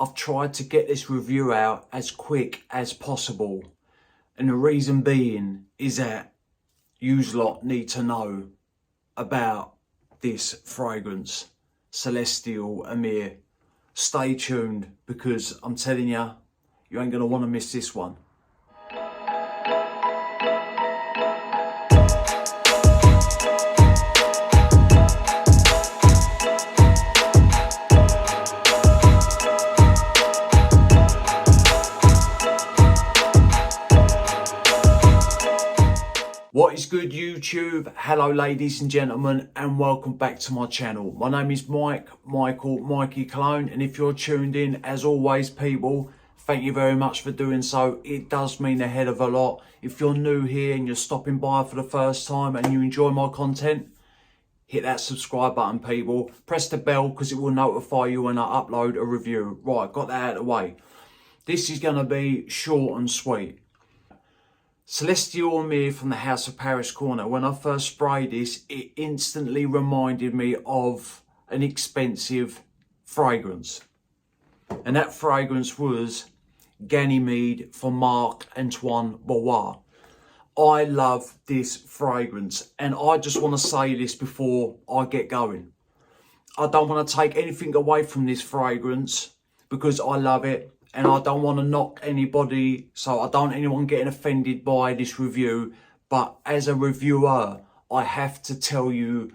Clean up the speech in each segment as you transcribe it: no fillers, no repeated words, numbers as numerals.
I've tried to get this review out as quick as possible. And the reason being is that you lot need to know about this fragrance, Celestial Emir. Stay tuned, because I'm telling you, you ain't going to want to miss this one. What is good, YouTube? Hello ladies and gentlemen, and welcome back to my channel. My name is Mikey Cologne, and if you're tuned in, as always people, thank you very much for doing so. It does mean a hell of a lot. If you're new here and you're stopping by for the first time and you enjoy my content, hit that subscribe button people. Press the bell because it will notify you when I upload a review. Right, got that out of the way. This is going to be short and sweet. Celestial Emir from the House of Paris Corner. When I first sprayed this, it instantly reminded me of an expensive fragrance. And that fragrance was Ganymede from Marc Antoine Beauvoir. I love this fragrance, and I just want to say this before I get going. I don't want to take anything away from this fragrance because I love it. And I don't want to knock anybody, so I don't want anyone getting offended by this review. But as a reviewer, I have to tell you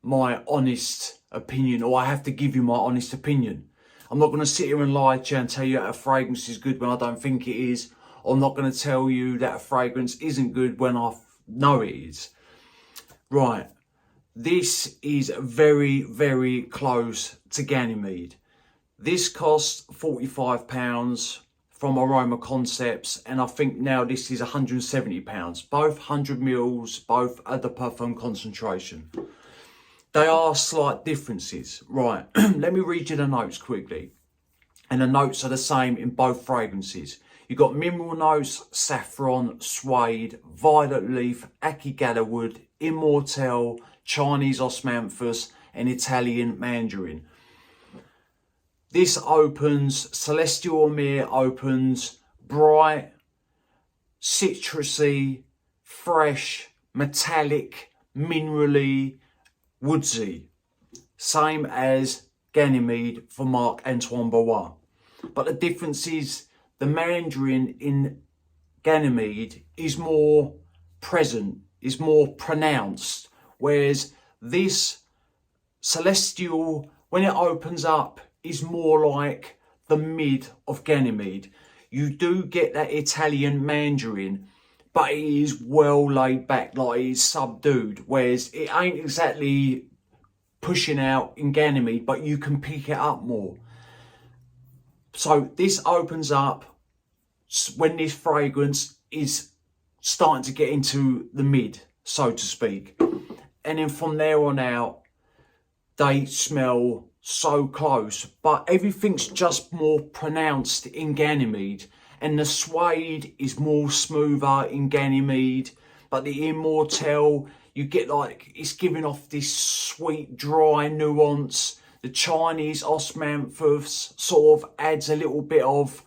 my honest opinion, or I have to give you my honest opinion. I'm not going to sit here and lie to you and tell you that a fragrance is good when I don't think it is. I'm not going to tell you that a fragrance isn't good when I know it is. Right, this is very, very close to Ganymede. This costs £45 from Aroma Concepts, and I think now this is £170. Both 100 mils, both at the parfum concentration. They are slight differences. Right, let me read you the notes quickly. And the notes are the same in both fragrances. You've got mineral notes, saffron, suede, violet leaf, akigala wood, immortelle, Chinese osmanthus, and Italian mandarin. This opens, Celestial Emir opens bright, citrusy, fresh, metallic, minerally, woodsy. Same as Ganymede for Marc Antoine Beauvoir. But the difference is the mandarin in Ganymede is more present, is more pronounced. Whereas this Celestial, when it opens up, is more like the mid of Ganymede. You do get that Italian mandarin, but it is well laid back, like it is subdued, whereas it ain't exactly pushing out in Ganymede, but you can pick it up more. So this opens up when this fragrance is starting to get into the mid, so to speak. And then from there on out, they smell so close, but everything's just more pronounced in Ganymede, and the suede is more smoother in Ganymede, but the immortelle, you get like it's giving off this sweet dry nuance. The Chinese osmanthus sort of adds a little bit of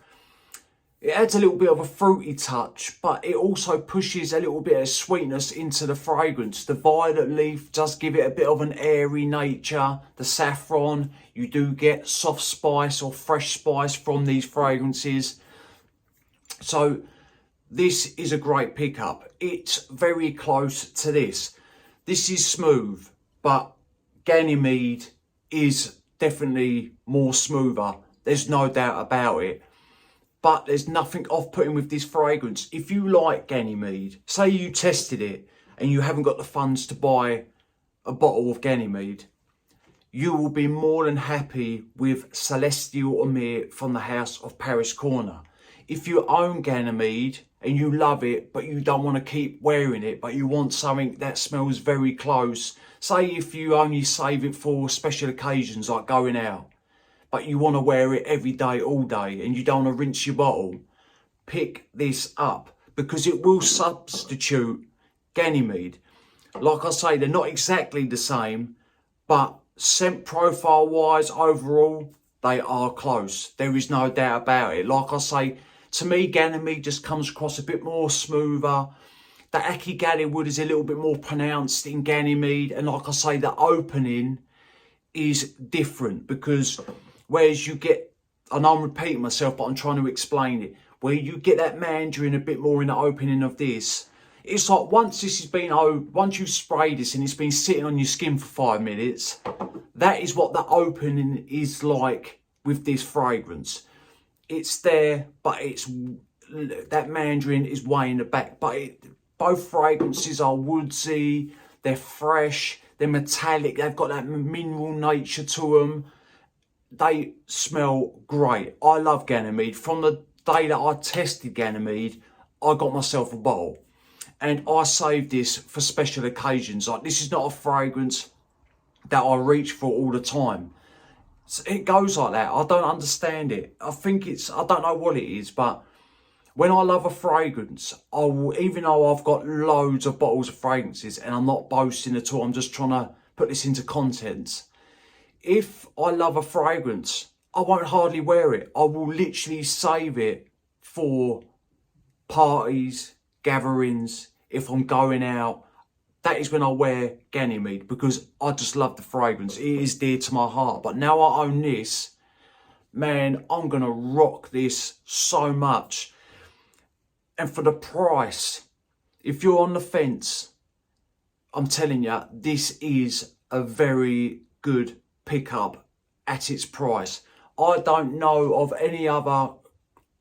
a fruity touch, but it also pushes a little bit of sweetness into the fragrance. The violet leaf does give it a bit of an airy nature. The saffron, you do get soft spice or fresh spice from these fragrances. So this is a great pickup. It's very close to this. This is smooth, but Ganymede is definitely more smoother. There's no doubt about it. But there's nothing off-putting with this fragrance. If you like Ganymede, say you tested it and you haven't got the funds to buy a bottle of Ganymede, you will be more than happy with Celestial Emir from the House of Paris Corner. If you own Ganymede and you love it, but you don't want to keep wearing it, but you want something that smells very close, say if you only save it for special occasions like going out, but you want to wear it every day, all day, and you don't want to rinse your bottle, pick this up because it will substitute Ganymede. Like I say, they're not exactly the same, but scent profile wise, overall, they are close. There is no doubt about it. Like I say, to me, Ganymede just comes across a bit more smoother. The Akigale wood is a little bit more pronounced in Ganymede. And like I say, the opening is different, because whereas you get, I know I'm repeating myself, but I'm trying to explain it, where you get that mandarin a bit more in the opening of this, it's like once you've sprayed this and it's been sitting on your skin for 5 minutes, that is what the opening is like with this fragrance. It's there, but that mandarin is way in the back. But both fragrances are woodsy, they're fresh, they're metallic, they've got that mineral nature to them. They smell great. I love Ganymede. From the day that I tested Ganymede, I got myself a bottle. And I save this for special occasions. Like, this is not a fragrance that I reach for all the time. So it goes like that. I don't understand it. I don't know what it is, but when I love a fragrance, I will, even though I've got loads of bottles of fragrances, and I'm not boasting at all, I'm just trying to put this into content. If I love a fragrance, I won't hardly wear it. I will literally save it for parties, gatherings. If I'm going out, that is when I wear Ganymede, because I just love the fragrance. It is dear to my heart. But now I own this, man, I'm going to rock this so much. And for the price, if you're on the fence, I'm telling you, this is a very good pickup at its price. I don't know of any other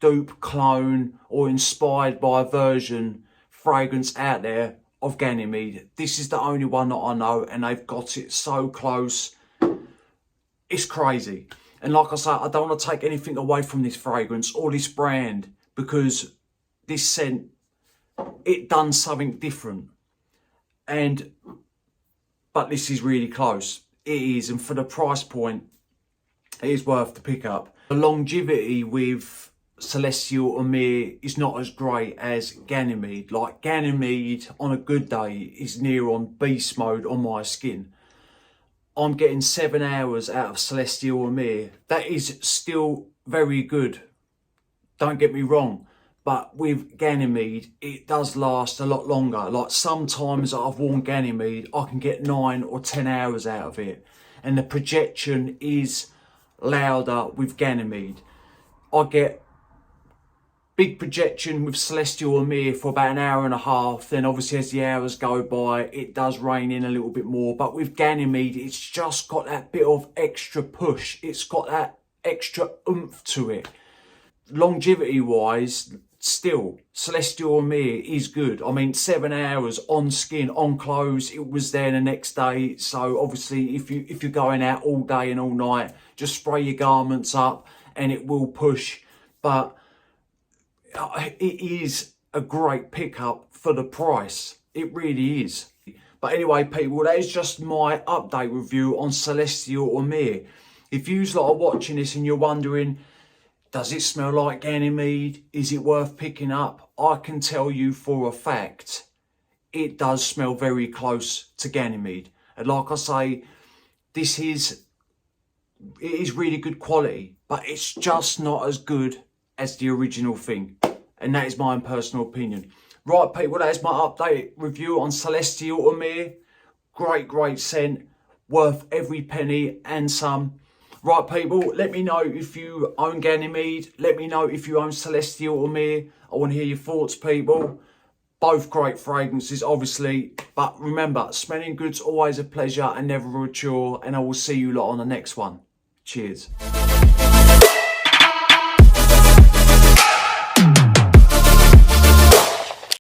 dupe, clone, or inspired by a version fragrance out there of Ganymede. This is the only one that I know, and they've got it so close. It's crazy. And like I say, I don't want to take anything away from this fragrance or this brand, because this scent, it done something different. But this is really close. It is, and for the price point, it is worth the pickup. The longevity with Celestial Emir is not as great as Ganymede. Like, Ganymede on a good day is near on beast mode on my skin. I'm getting 7 hours out of Celestial Emir. That is still very good, don't get me wrong. But with Ganymede, it does last a lot longer. Like, sometimes I've worn Ganymede, I can get 9 or 10 hours out of it. And the projection is louder with Ganymede. I get big projection with Celestial Emir for about an hour and a half. Then obviously as the hours go by, it does rein in a little bit more. But with Ganymede, it's just got that bit of extra push. It's got that extra oomph to it. Longevity wise, still, Celestial Emir is good. I mean, 7 hours on skin, on clothes, it was there the next day. So obviously if you're going out all day and all night, just spray your garments up and it will push. But it is a great pickup for the price. It really is. But anyway, people, that is just my update review on Celestial Emir. If you lot are watching this and you're wondering, does it smell like Ganymede? Is it worth picking up? I can tell you for a fact, it does smell very close to Ganymede. And like I say, it is really good quality, but it's just not as good as the original thing. And that is my own personal opinion. Right, people, that is my update review on Celestial Emir. Great scent, worth every penny and some. Right, people, let me know if you own Ganymede. Let me know if you own Celestial Emir. I want to hear your thoughts, people. Both great fragrances, obviously. But remember, smelling good's always a pleasure and never a chore. And I will see you lot on the next one. Cheers.